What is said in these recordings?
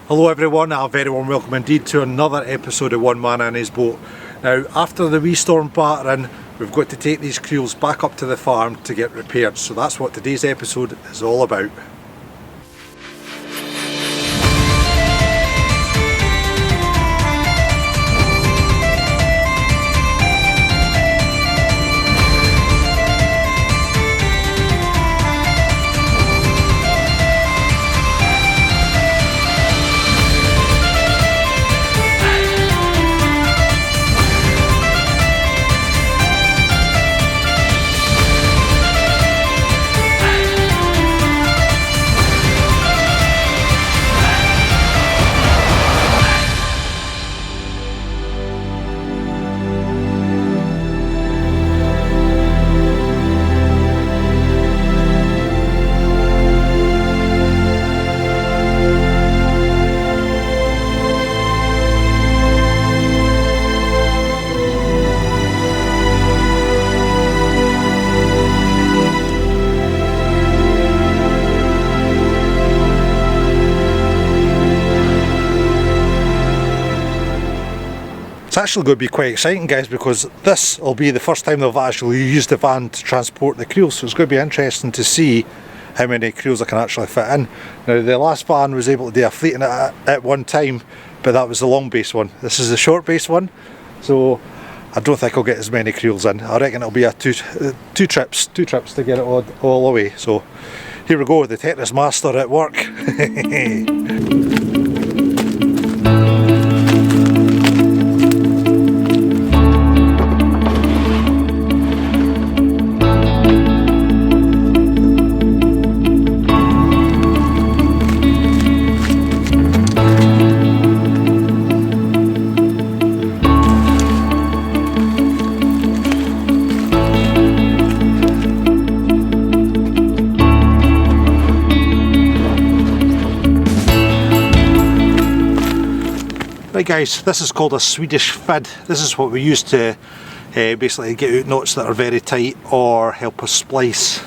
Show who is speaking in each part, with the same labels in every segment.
Speaker 1: Hello everyone, a very warm welcome indeed to another episode of One Man and His Boat. Now, after the wee storm battering, we've got to take these creels back up to the farm to get repaired, so that's what today's episode is all about. It's actually going to be quite exciting, guys, because this will be the first time they've actually used the van to transport the creels, so it's going to be interesting to see how many creels I can actually fit in. Now, the last van was able to do a fleet in it at one time, but that was the long base one. This is the short base one, so I don't think I'll get as many creels in. I reckon it'll be a two trips to get it all the way. So here we go, the Tetris master at work. Right guys, this is called a Swedish fid. This is what we use to basically get out knots that are very tight or help us splice.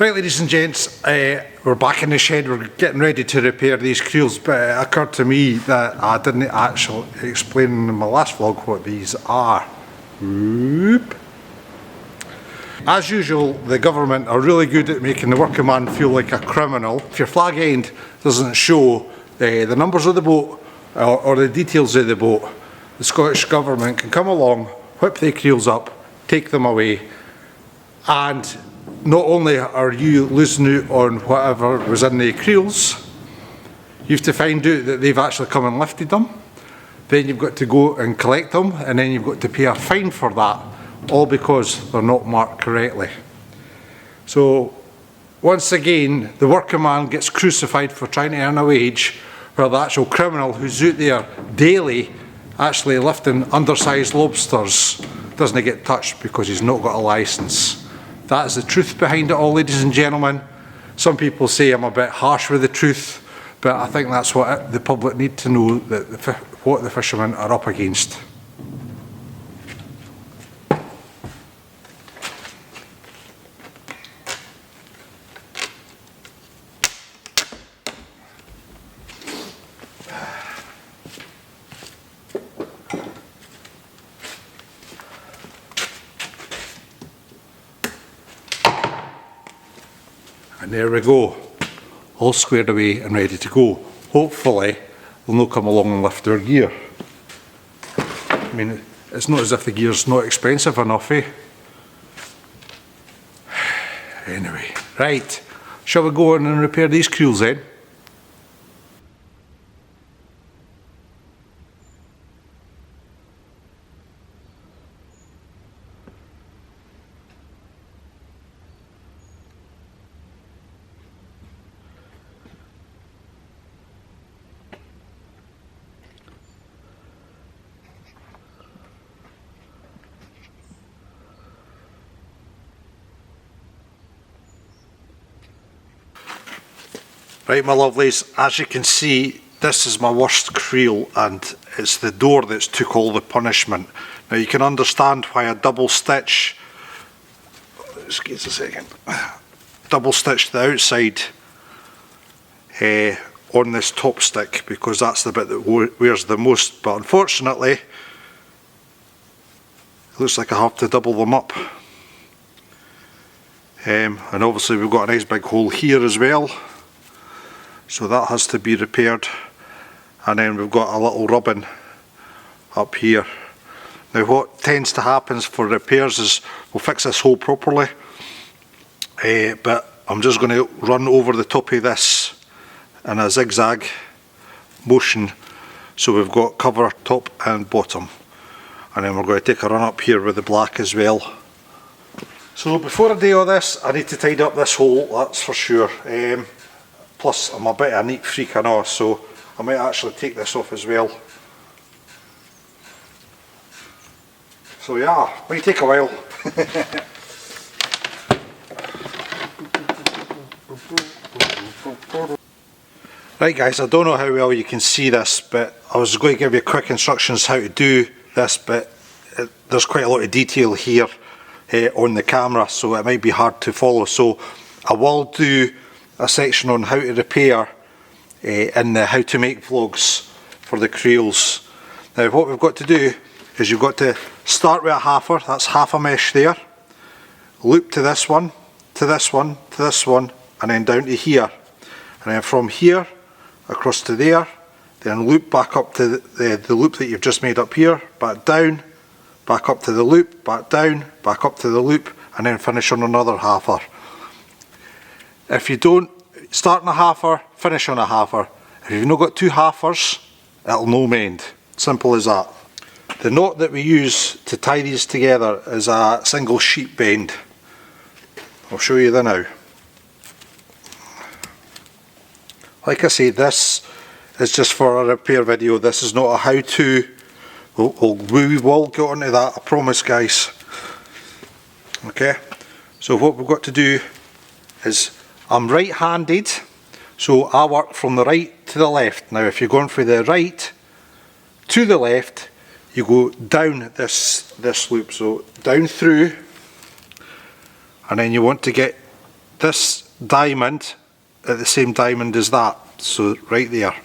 Speaker 1: Right, ladies and gents, we're back in the shed. We're getting ready to repair these creels, but it occurred to me that I didn't actually explain in my last vlog what these are. Whoop. As usual, the government are really good at making the working man feel like a criminal. If your flag end doesn't show the numbers of the boat or the details of the boat, the Scottish government can come along, whip the creels up, take them away, and not only are you losing out on whatever was in the creels, you have to find out that they've actually come and lifted them. Then you've got to go and collect them, and then you've got to pay a fine for that, all because they're not marked correctly. So once again, the working man gets crucified for trying to earn a wage, while the actual criminal who's out there daily actually lifting undersized lobsters doesn't get touched because he's not got a licence. That is the truth behind it all, ladies and gentlemen. Some people say I'm a bit harsh with the truth, but I think that's what the public need to know, that what the fishermen are up against. And there we go, all squared away and ready to go. Hopefully they'll not come along and lift our gear. I mean, it's not as if the gear's not expensive enough, eh? Anyway, right, shall we go on and repair these creels then? Right, my lovelies, as you can see, this is my worst creel, and it's the door that's took all the punishment. Now you can understand why a double stitch, excuse a second, double stitch the outside on this top stick, because that's the bit that wears the most, but unfortunately it looks like I have to double them up. And obviously we've got a nice big hole here as well, so that has to be repaired, and then we've got a little rubbing up here. Now what tends to happen for repairs is we'll fix this hole properly, but I'm just going to run over the top of this in a zigzag motion, so we've got cover top and bottom, and then we're going to take a run up here with the black as well. So before I do all this, I need to tidy up this hole, that's for sure. Plus I'm a bit of a neat freak, I know, so I might actually take this off as well. So yeah, might take a while. Right guys, I don't know how well you can see this, but I was going to give you quick instructions how to do this, but there's quite a lot of detail here on the camera, so it might be hard to follow. So I will do a section on how to repair in the how to make vlogs for the creels. Now what we've got to do is you've got to start with a halfer, that's half a mesh there, loop to this one, to this one, to this one, and then down to here, and then from here across to there, then loop back up to the loop that you've just made up here, back down, back up to the loop, back down, back up to the loop, and then finish on another halfer. If you don't start on a halfer, finish on a halfer. If you've not got two halfers, it'll no mend. Simple as that. The knot that we use to tie these together is a single sheet bend. I'll show you that now. Like I say, this is just for a repair video. This is not a how-to. We will get onto that, I promise guys. Okay, so what we've got to do is, I'm right-handed, so I work from the right to the left. Now if you're going from the right to the left, you go down this loop, so down through, and then you want to get this diamond at the same diamond as that, so right there.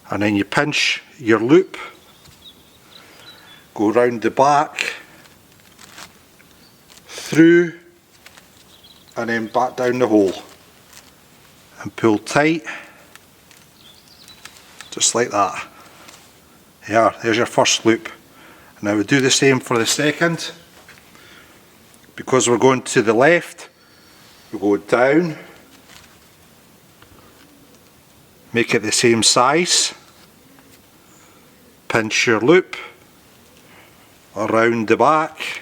Speaker 1: And then you pinch your loop, go round the back, through, and then back down the hole. And pull tight, just like that. Yeah, there's your first loop. And now we do the same for the second. Because we're going to the left, we go down, make it the same size, pinch your loop, around the back,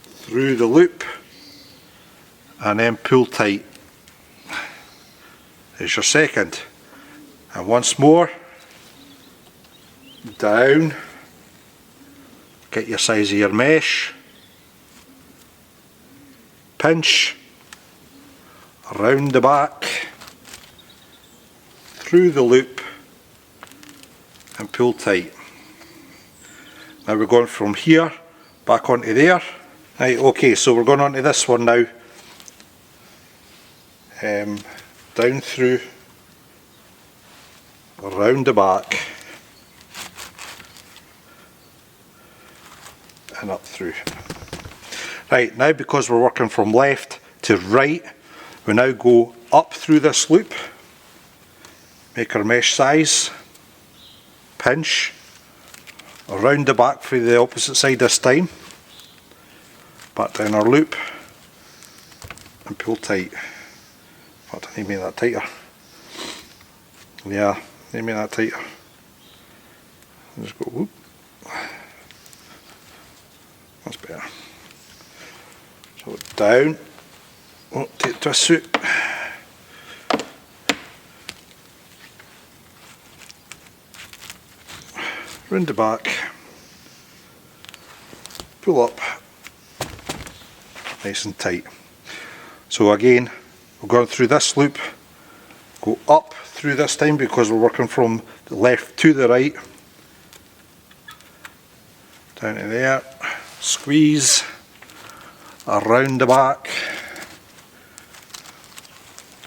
Speaker 1: through the loop, and then pull tight. There's your second. And once more, down, get your size of your mesh, pinch, around the back, through the loop, and pull tight. Now we're going from here back onto there. Right, okay, so we're going on to this one now. Down through, around the back, and up through. Right, now because we're working from left to right, we now go up through this loop, make our mesh size, pinch, around the back for the opposite side this time, back down our loop, and pull tight. I need to make that tighter. Yeah, need to make that tighter. Just go whoop. That's better. So down. Oh, take twist suit. Round the back. Pull up. Nice and tight. So again, we're going through this loop, go up through this time because we're working from the left to the right, down to there, squeeze, around the back,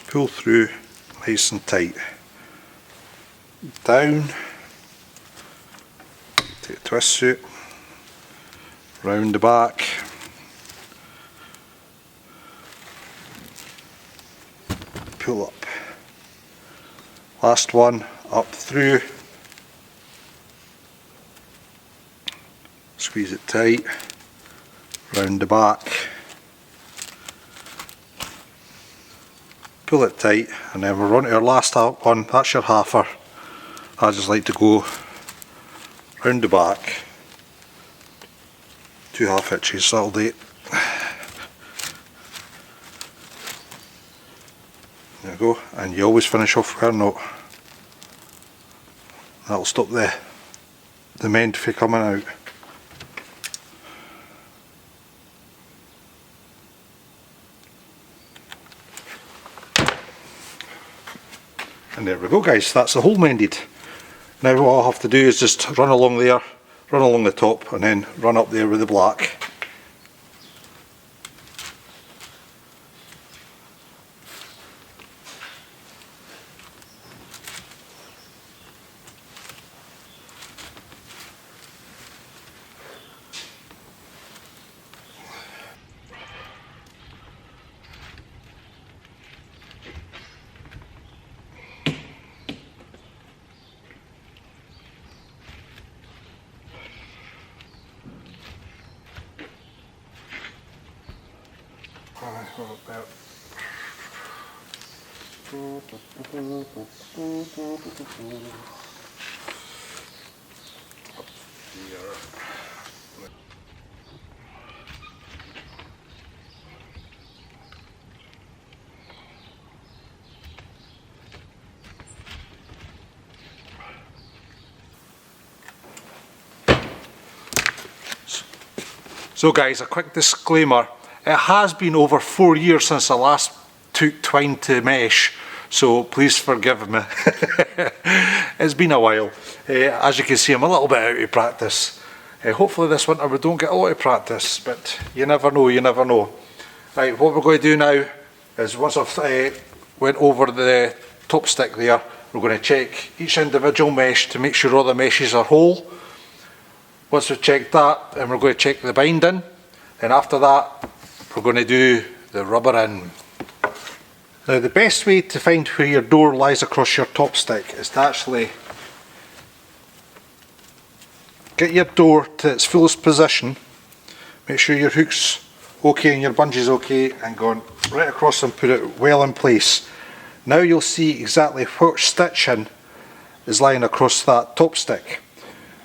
Speaker 1: pull through nice and tight, down, take a twist suit, round the back, pull up. Last one, up through, squeeze it tight, round the back, pull it tight, and then we're on to our last one. That's your halfer. I just like to go round the back, 2 half hitches, that'll do it. There you go, and you always finish off with a knot. That'll stop the mend from coming out. And there we go guys, that's the hole mended. Now what I'll have to do is just run along there, run along the top, and then run up there with the black. About So guys, a quick disclaimer. It has been over 4 years since I last took twine to mesh, so please forgive me. It's been a while. As you can see, I'm a little bit out of practice. Hopefully this winter we don't get a lot of practice, but you never know, you never know. Right, what we're going to do now is once I've went over the top stick there, we're going to check each individual mesh to make sure all the meshes are whole. Once we've checked that, then we're going to check the binding. Then after that, we're going to do the rubber in. Now the best way to find where your door lies across your top stick is to actually get your door to its fullest position, make sure your hook's okay and your bungee's okay, and go right across and put it well in place. Now you'll see exactly what stitching is lying across that top stick.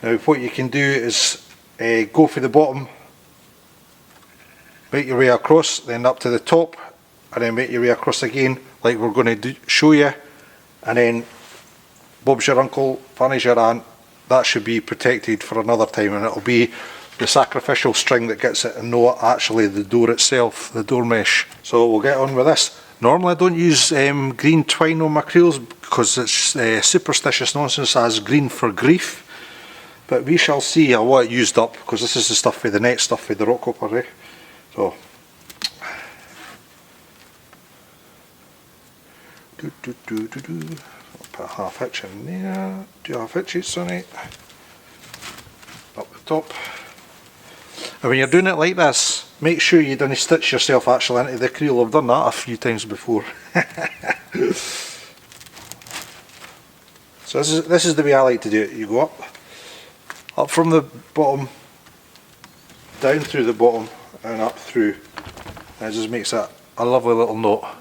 Speaker 1: Now what you can do is go for the bottom, make your way across, then up to the top, and then make your way across again like we're going to show you, and then Bob's your uncle, Fanny's your aunt. That should be protected for another time, and it'll be the sacrificial string that gets it and not actually the door itself, the door mesh. So we'll get on with this. Normally I don't use green twine on my creels because it's superstitious nonsense as green for grief, but we shall see. I want it used up because this is the stuff for the net stuff for the rock copper. So I'll put a half hitch in there, 2 half hitches on it, up the top. And when you're doing it like this, make sure you don't stitch yourself actually into the creel. I've done that a few times before. So this is the way I like to do it. You go up from the bottom, down through the bottom and up through. And it just makes it a lovely little knot.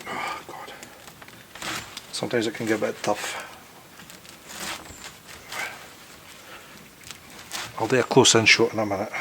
Speaker 1: Oh God. Sometimes it can get a bit tough. I'll do a close in shot in a minute.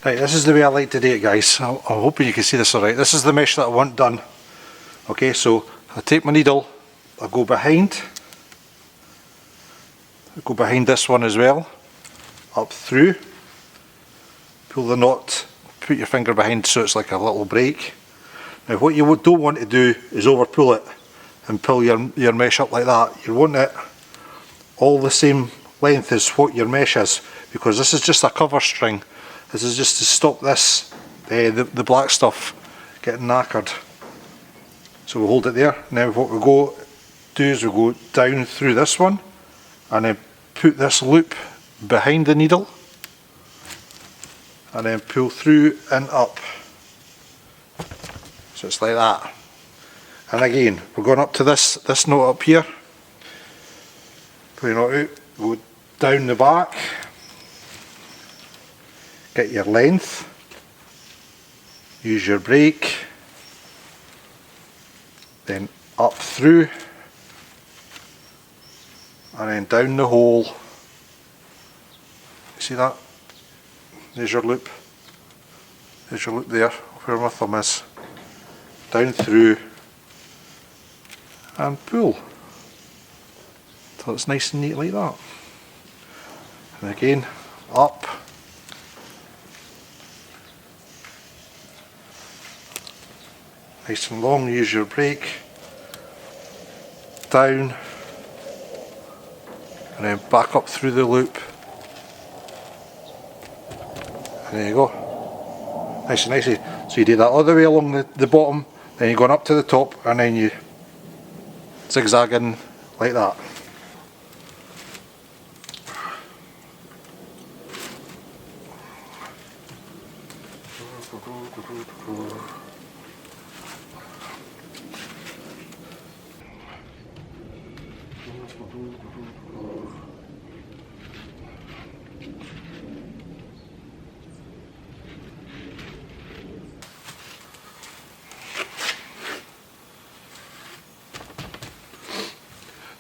Speaker 1: Right, this is the way I like to do it, guys. I'm hoping you can see this alright. This is the mesh that I want done. Okay, so I take my needle, I go behind this one as well, up through, pull the knot, put your finger behind so it's like a little break. Now what you don't want to do is over pull it and pull your mesh up like that. You want it all the same length as what your mesh is, because this is just a cover string. This is just to stop this, the black stuff getting knackered. So we'll hold it there. Now what we go do is we go down through this one and then put this loop behind the needle and then pull through and up. So it's like that. And again, we're going up to this knot up here. Pull your knot out, go down the back, get your length, use your brake, then up through and then down the hole. See that? There's your loop. There's your loop there, where my thumb is. Down through and pull. So it's nice and neat like that. And again, up. Nice and long, use your brake, down, and then back up through the loop. And there you go. Nice and nicey. So you do that all the way along the bottom, then you're going up to the top, and then you zigzag in like that.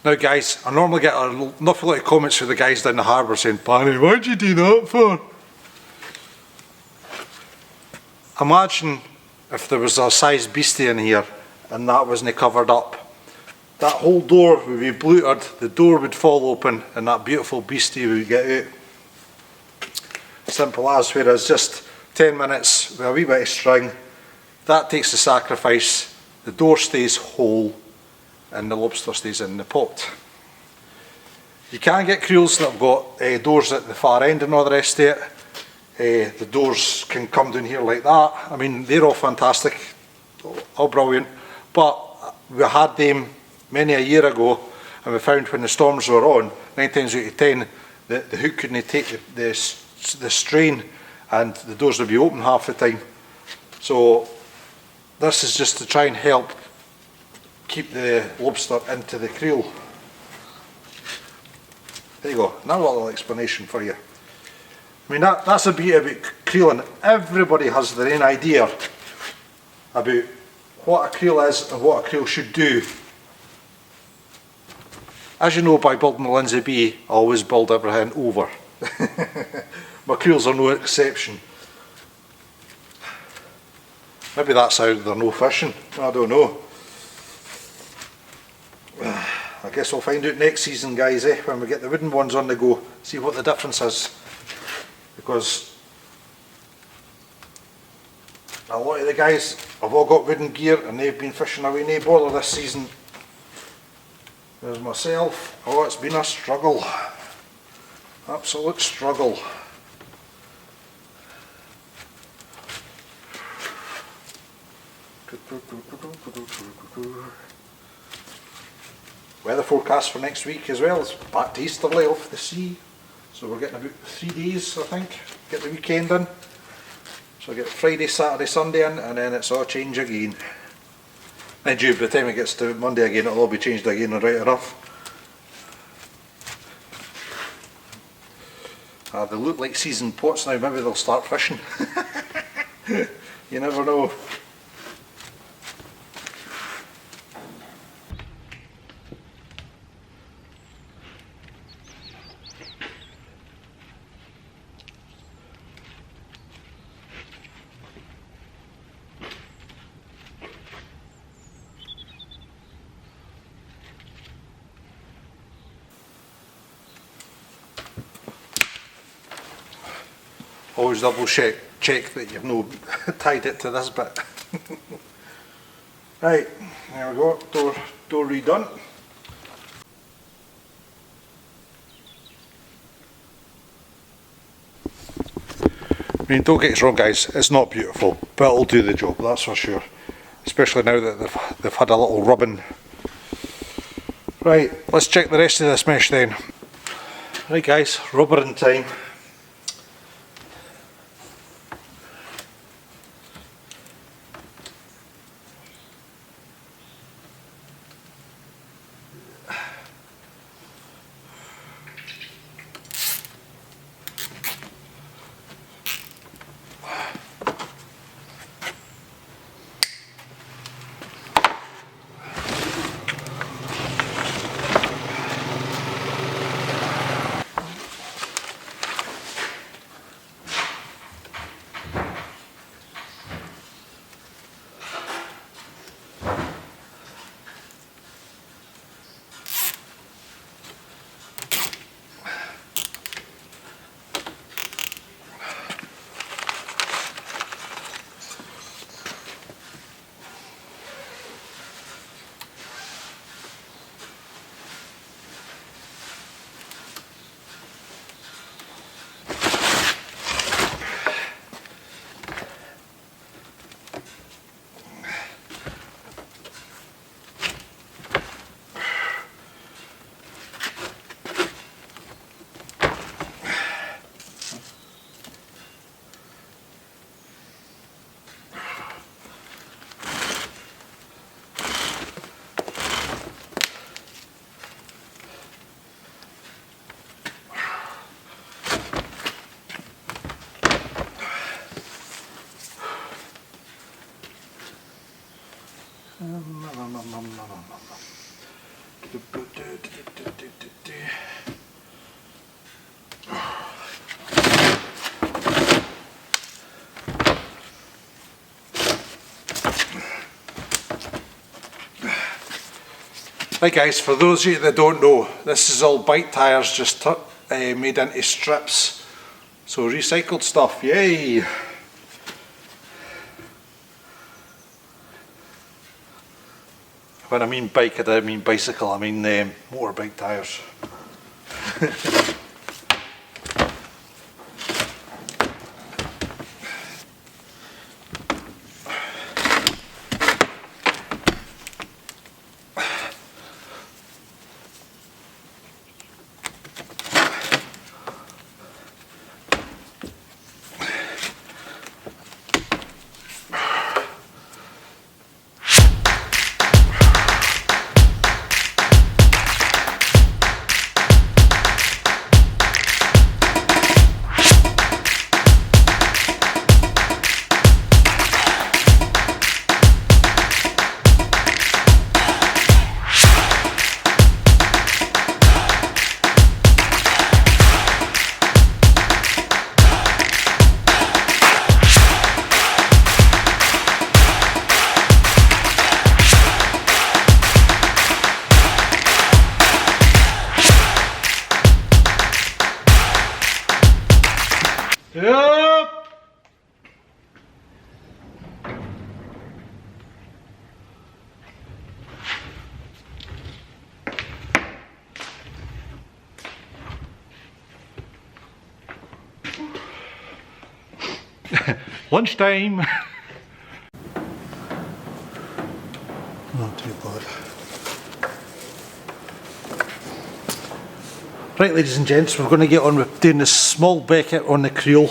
Speaker 1: Now guys, I normally get an awful lot of comments from the guys down the harbour saying, "Barney, why'd you do that for?" imagine if there was a size beastie in here and that wasn't covered up. That whole door would be blutered, the door would fall open and that beautiful beastie would get out. Simple as, whereas just 10 minutes with a wee bit of string, that takes the sacrifice, the door stays whole and the lobster stays in the pot. You can get creels that have got doors at the far end and all the rest of it. The doors can come down here like that. I mean, they're all fantastic, all brilliant, but we had them many a year ago and we found when the storms were on, 9 times out of 10, the hook couldn't take the strain and the doors would be open half the time. So this is just to try and help keep the lobster into the creel. There you go, now a little explanation for you. I mean, that's a bit about creeling. Everybody has their own idea about what a creel is and what a creel should do. As you know, by building the Lindsay B, I always build everything over. My creels are no exception. Maybe that's how they're no fishing, I don't know. I guess we'll find out next season, guys, when we get the wooden ones on the go, see what the difference is. Because a lot of the guys have all got wooden gear and they've been fishing away no bother this season. There's myself, oh, it's been a struggle, absolute struggle. Weather forecast for next week as well, it's back to easterly off the sea, so we're getting about 3 days, I think, get the weekend in. So I get Friday, Saturday, Sunday in, and then it's all change again. And by the time it gets to Monday again, it'll all be changed again and right enough. They look like seasoned pots now, maybe they'll start fishing. You never know. Always double check that you've no tied it to this bit. Right, there we go, door redone. I mean, don't get us wrong, guys, it's not beautiful, but it'll do the job, that's for sure. Especially now that they've had a little rubbing. Right, let's check the rest of this mesh then. Right guys, rubbering time. Right guys, for those of you that don't know, this is all bike tyres just made into strips. So recycled stuff, yay! When I mean bike, I don't mean bicycle, I mean motorbike tyres. Yep. Lunchtime. Not too bad. Right, ladies and gents, we're going to get on with doing this small becket on the creel.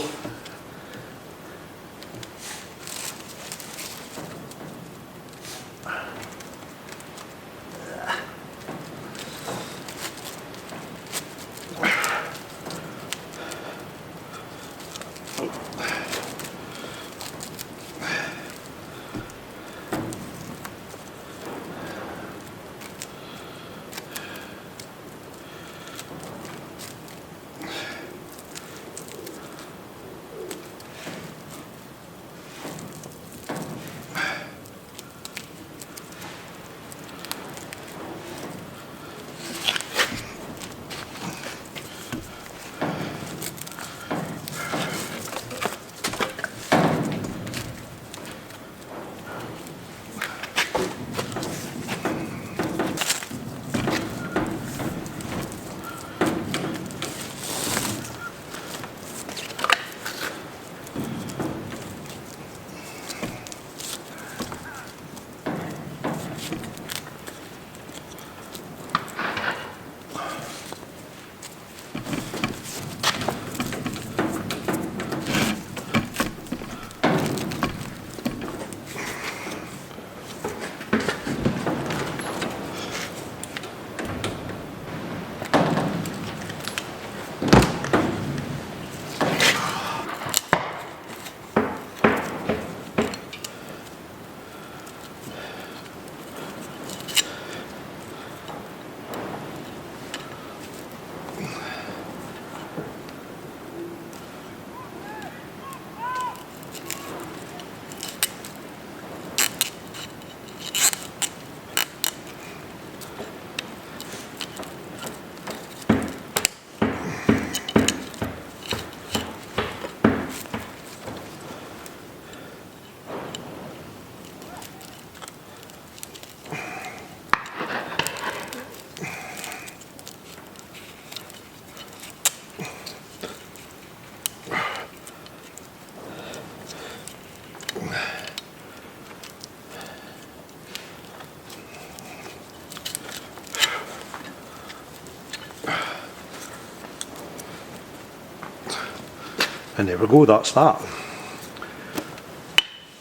Speaker 1: And there we go, that's that.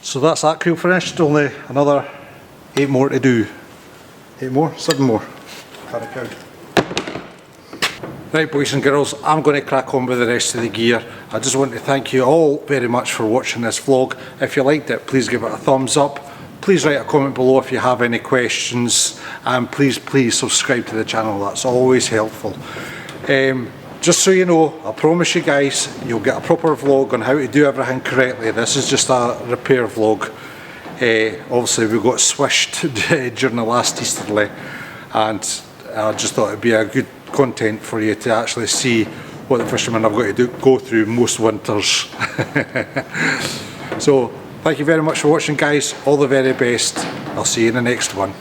Speaker 1: So that's that creel finished, only another 8 more to do. 8 more? 7 more. Can't count. Right boys and girls, I'm going to crack on with the rest of the gear. I just want to thank you all very much for watching this vlog. If you liked it, please give it a thumbs up. Please write a comment below if you have any questions, and please subscribe to the channel, that's always helpful. Just so you know, I promise you guys, you'll get a proper vlog on how to do everything correctly. This is just a repair vlog. Obviously we got swished during the last easterly, and I just thought it'd be a good content for you to actually see what the fishermen have got to go through most winters. So thank you very much for watching, guys. All the very best. I'll see you in the next one.